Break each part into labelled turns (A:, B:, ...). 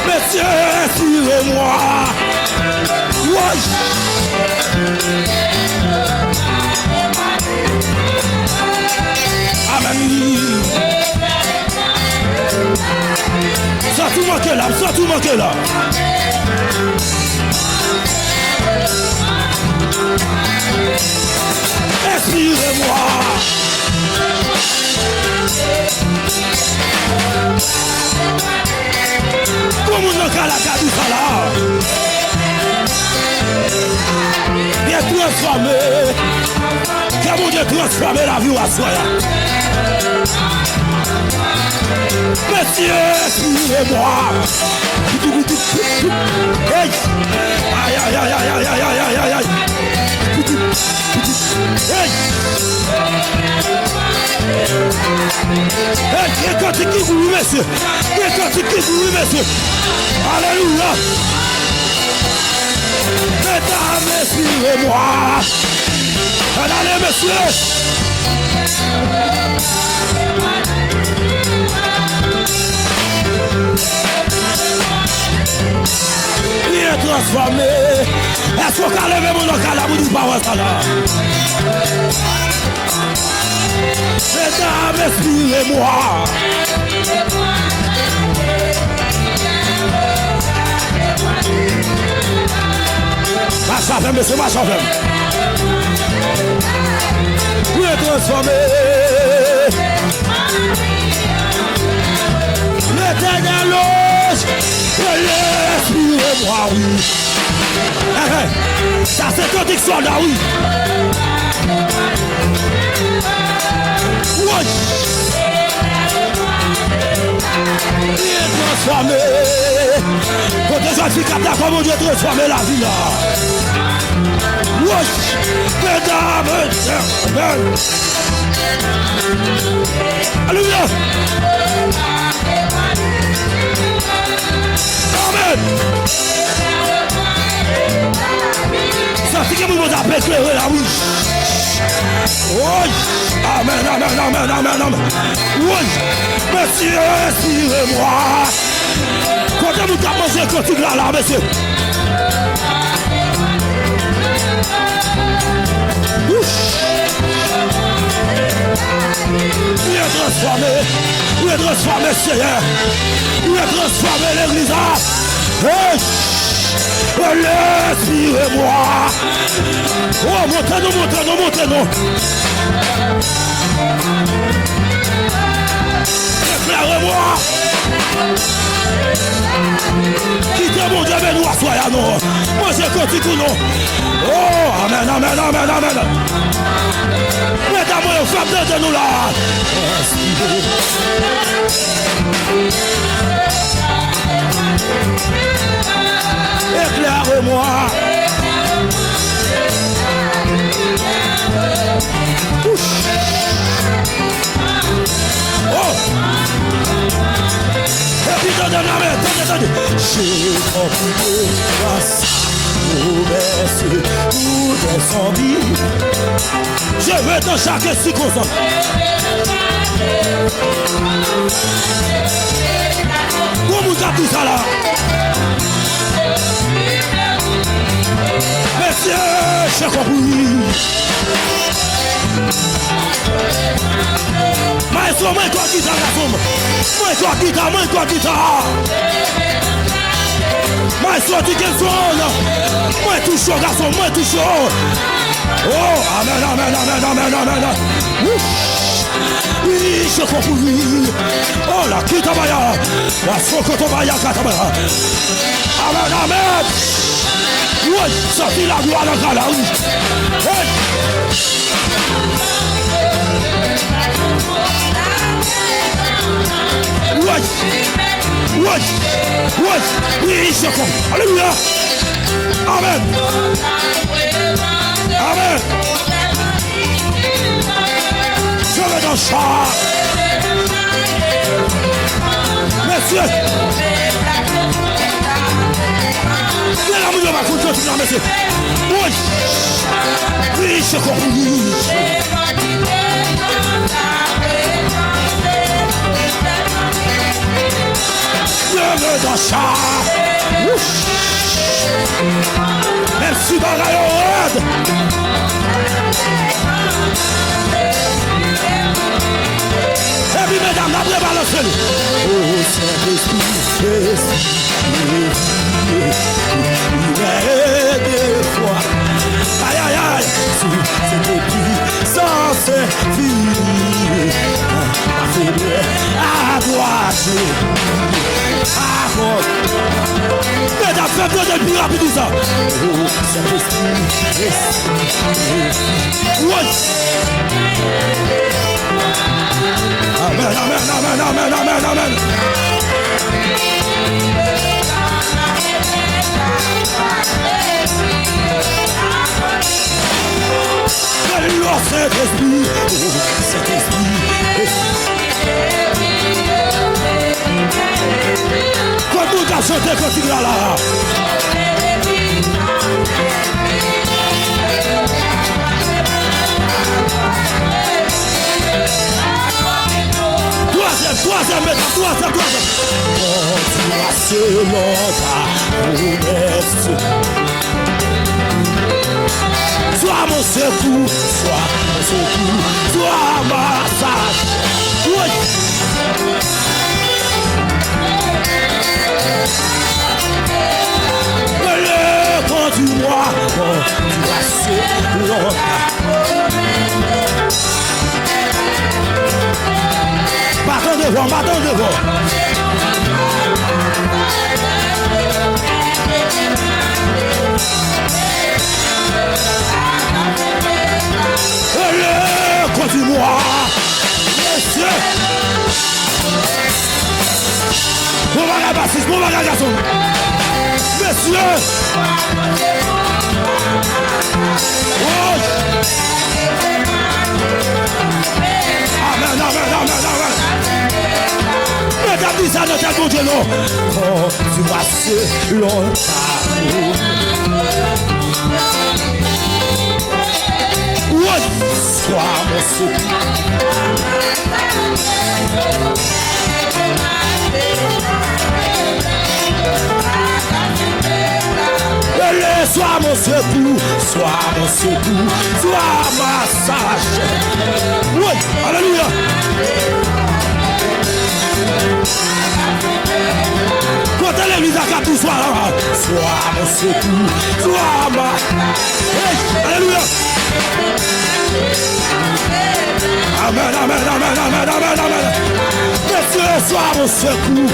A: Messieurs, suivez-moi. Amen. Ça tout manque là, ça tout manque là. Inspirez-moi. Comment on a la cabine là? Bien transformé. Comment Dieu transforme la vie à soi? Monsieur, suivez-moi. Hey! Aïe, aïe, aïe, aïe, aïe, aïe, aïe, aïe, aïe. Hey! Hey, quelqu'un qui vous monsieur. Quelqu'un qui vous monsieur. Alléluia. Mesdames, suivez-moi. Allez, monsieur. Il est transformé. Est-ce qu'on a levé mon local à bout du power ça là? Mesdames, suivez-moi. Marche avec monsieur, marche avec. Il est transformé. L'éternel loge. Suivez-moi, oui. Ça c'est ton diction là, oui. Oui. Il est transformé. Quand des gens qui captent comment Dieu transforme la vie là. Oui. Mesdames, alléluia. Amen. Ça c'est que vous vous appelez éclairer là, oui. Oui. Amen, amen, amen, amen, amen. Oui. Monsieur, suivez-moi. Quand vous avez mangé un cantique là, là, monsieur. Il est transformé. Il est transformé, Seigneur. Il est transformé, l'église. Suivez-moi. Oh, montez-nous, montez-nous, montez-nous. Éclairez-moi. Quittez mon Dieu, mais nous assoyons nous. Moi, je continue nous. Oh, amen, amen, amen, amen. Mesdames et femmes de nous là. Éclaire-moi. Oh. Et puis donnez. J'ai compris grâce pour descendre. Je veux dans chaque circonstance. Comment vous avez tout ça là? Messieurs, j'ai compris. Maestro, moi toi qui t'as la somme. Moi toi qui t'as. Maestro, tu qu'est zone. Moi tout chaud, garçon, moi tout chaud. Oh, amen, amen, amen, amen, amen. Oui, je compris. Oh, la kitabaya. La sokotobaya katabaya. Amen, amen. Oui, ça fait la gloire dans la rue. Hey. Oui, oui, oui, oui, je comprends. Alléluia. Amen. Amen. Je vais dans ça. Messieurs. Viens là, mon Dieu, ma couche. Non, monsieur. Oui. Oui, je comprends. Dans ça. Même si dans la road. Et puis mesdames, n'abrez pas le seul. Oh Saint-Esprit, des fois. Aïe aïe aïe. Si c'était plus sans se finir. À droite. Mesdames, faites-le de plus rapide ça. Oh, Saint-Esprit. Oui. Amen, amen, amen, amen, amen, amen. Alléluia, Saint-Esprit. Oh, Saint-Esprit. Quand nous t'as chanté, quand tu l'as là. Troisième, troisième. Oh, tu as selon ta promesse. Sois mon secours, sois ma sage. Oui. Conduis-moi, tu as selon ta. Bâton devant, bâton devant. Conduis-moi, monsieur. Mon bagage bassiste, mon bagage garçon. Monsieur. Oh. Amen, amen, amen, amen. Mesdames, dis ça dans tel bon Dieu, non. Oh, tu vas selon ta oui, sois mon secours. Sois mon secours, sois ma sage. Oui, alléluia. Quand l'église a capté, sois mon secours, sois ma. Hey, alléluia. Amen, amen, amen, amen, amen, amen. Monsieur, sois mon secours.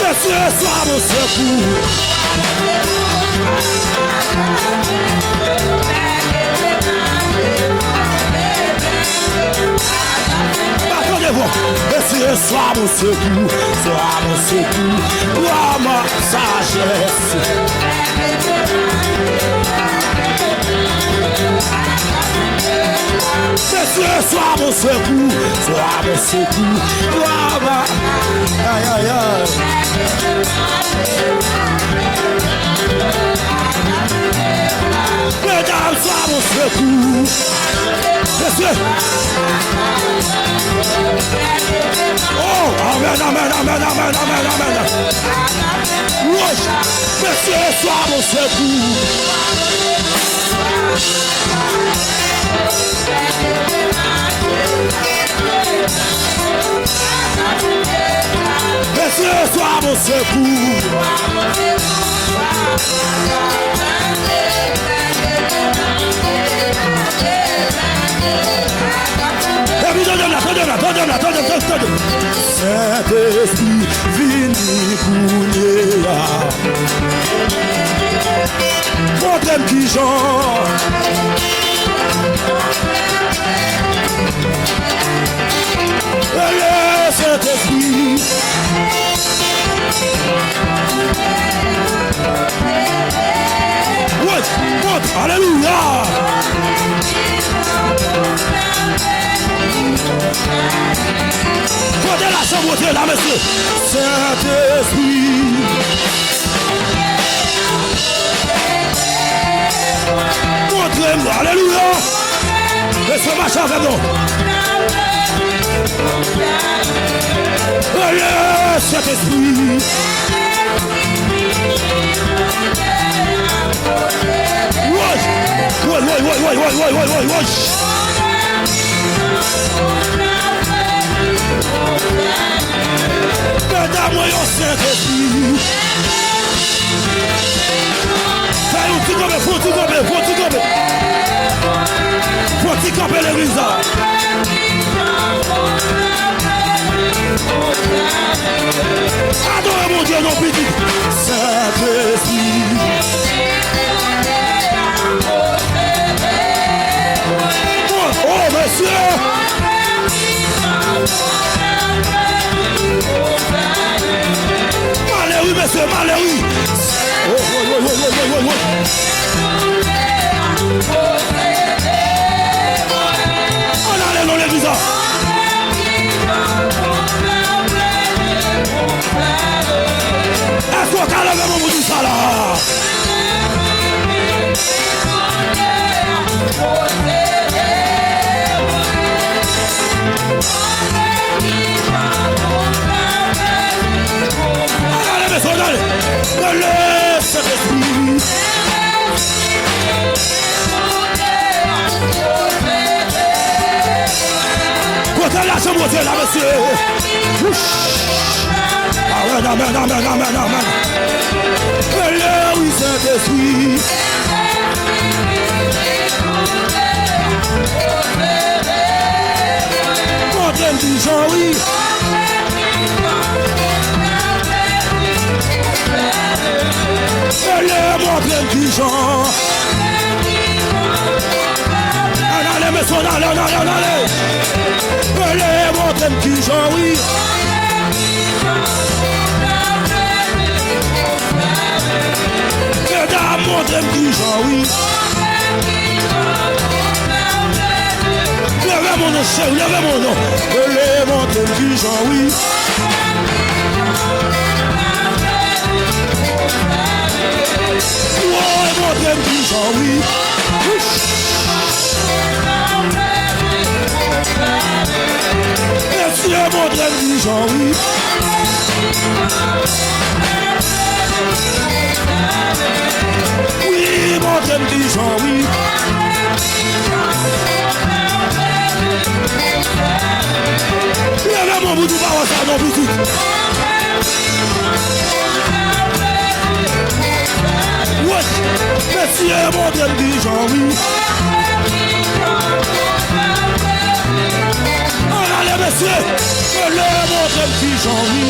A: Monsieur, sois mon secours. Attendez-vous. Monsieur, sois mon secours, sois ma sagesse. Monsieur, sois mon secours, sois ma. Aïe, aïe, aïe. Mesdames, sois mon secours. Monsieur. Oh, amen, amen, amen, amen, amen, amen. Oui, monsieur, sois mon secours. Monsieur, sois mon secours. Attendez. Saint-Esprit, vini couler là. Montre-moi qui genre. Le Saint-Esprit. Ouais, montre, alléluia. Prenez la chambre, Dieu, là, monsieur. Saint-Esprit. Montrez-moi, alléluia. Monsieur, marche avec nous. Allez, Saint-Esprit. Ouais. Donne-moi un Saint-Esprit. Faut-il camper l'église. Adorez mon Dieu, non petit. Saint-Esprit. Oh, monsieur. Malheureux, monsieur, malheureux. Oh. On allait dans l'église. Est-ce qu'on a levé mon bout de ça là? Allez, Saint-Esprit. Côté la chambre, Dieu, là, monsieur. Amen. Allez, oui, Saint-Esprit. Montrez-moi du Jean, oui. Allez, montrez-moi du Jean. Allez, monsieur, allez. Allez, montrez-moi du Jean, oui. Mesdames, montrez-moi du Jean, oui. Levez mon nom, chérie, levez mon nom. Allez, montrez-moi du Jean, oui. Oh, montrez-moi du Jean, oui. Monsieur, montrez-moi du Jean, oui. Oui, montrez-moi du Jean, oui. Levez mon bout de parole, ça non plus. Ouais, monsieur, montrez-moi du Jean, oui. Allez, monsieur, montrez-moi du Jean, oui.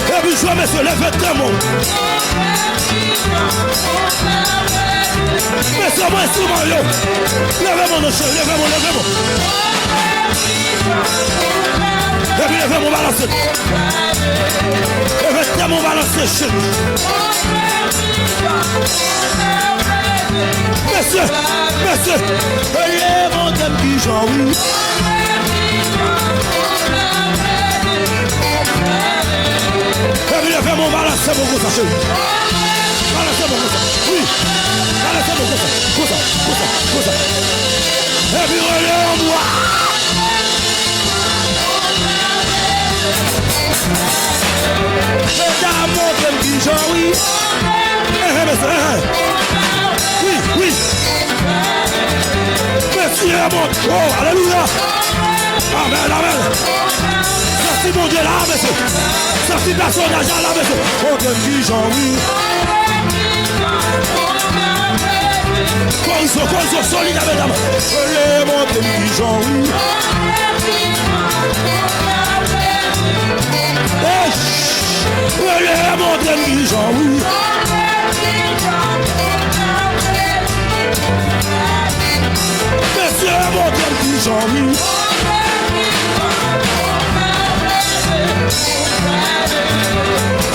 A: Et puis, je vois, monsieur, levez tout le monde. Monsieur, moi, instrument, yo. Levez mon nom, levez mon. Et puis, levez mon balancé. Levez tout mon balancé, chérie. Monsieur, allez, montrez-moi du Jean, oui. Et puis, levez mon balancé, mon gros, chérie. Balancez mon gros, oui. Balancez mon gros, et puis, relève-moi. Mesdames, montrez-moi du Jean, oui. Oui. Merci, mon. Oh, alléluia. Amen. Merci, mon Dieu, là, monsieur. Merci, personnage, là, monsieur. Montrez-moi du Jean, oui. Quand ils sont solides, mesdames. Les montrez-moi du Jean, oui. Les montrez-moi du Jean, oui. Monsieur, montrez-moi du Jean, oui.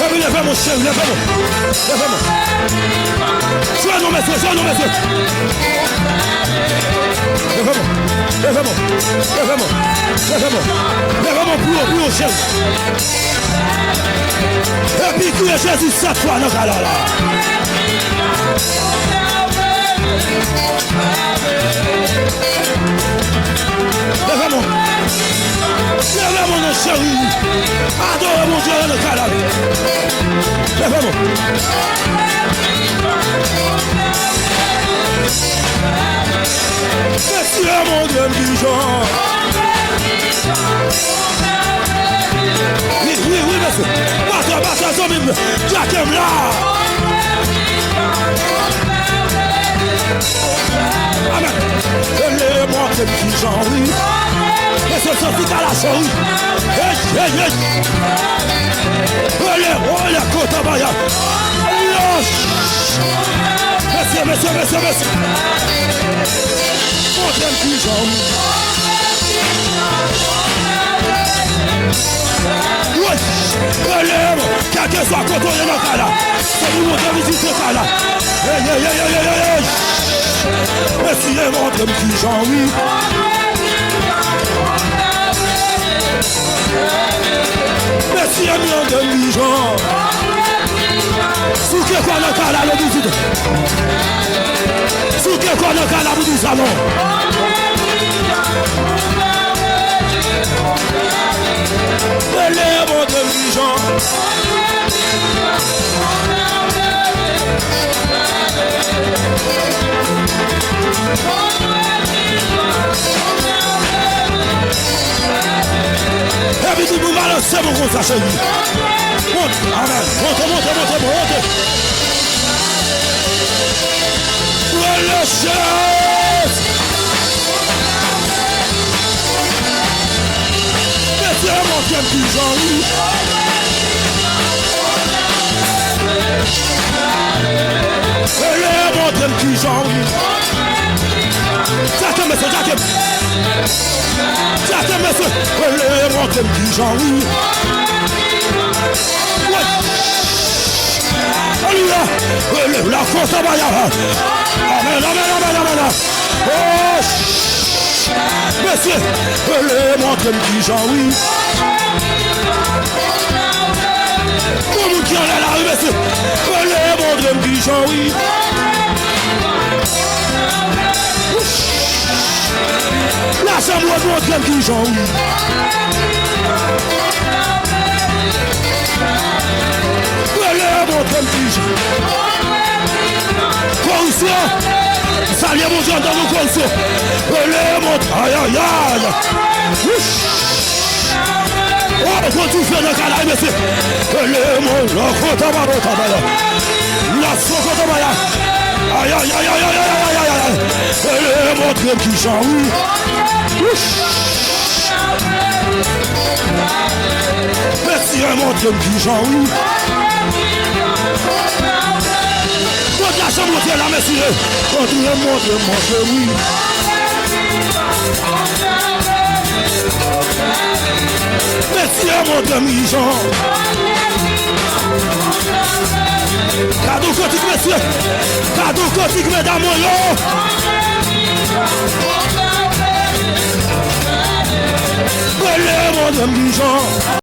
A: Et puis, levez mon mon chéri, lève-moi. Lève-moi. Sois non, messieurs, sois non, messieurs. Lève-moi. Lève-moi. Lève-moi. Lève-moi. Lève-moi plus haut, chéri. Et puis, tu es Jésus cette fois, non, là. Lève-moi. Lève-moi, mon chéri. Adore mon Dieu, le calme. Lève-moi. Merci à mon Dieu, vivant. Oui, monsieur. Bata, son Bible. Jacques là. Amen. Lève-moi, tes petits gens, oui. Et ce sont à la souris. Olha, conta baia. Monsieur. Mon Dieu, pigeon. Oui, élève, quel que soit quand on est dans le cas là. C'est nous qui visiter le cas là. Merci, mon Dieu, pigeon, oui. Merci à mon Dieu, pigeon. Sous que quoi le cas là, le visite. Sous que quoi le cas là, vous dites salon. Élève, mon Dieu, pigeon. Et puis tu vous balancez mon gros sachet. Monte, amen. Monte. Le chef. Merci à mon Dieu, pigeon. Élève, mon Dieu, pigeon. Jacques, monsieur. Élève, mon Dieu, pigeon. Alléluia. Élève la force à Baya. Amen. Oh, monsieur, élève, mon Dieu, pigeon, oui. Comment qui en est là, monsieur? Élève, mon Dieu, pigeon, oui. La chambre de mon Dieu, pigeon, oui. Élève, mon Dieu, pigeon. Corruption. Salut mon Dieu dans nos corruptions. Élève, mon Dieu. Aïe. Oh, quand tu fais le canal, monsieur. Élève, mon Dieu. La socotabaya. Aïe. Élève, mon Dieu, pigeon, oui. Merci à mon Dieu, pigeon, oui. Toute la chambre de la messieurs. Continuez, mon Dieu, oui. Merci à mon Dieu, pigeon. Cadeau quantique, messieurs. Cadeau quantique, mesdames, yo. Mon Dieu, pigeon.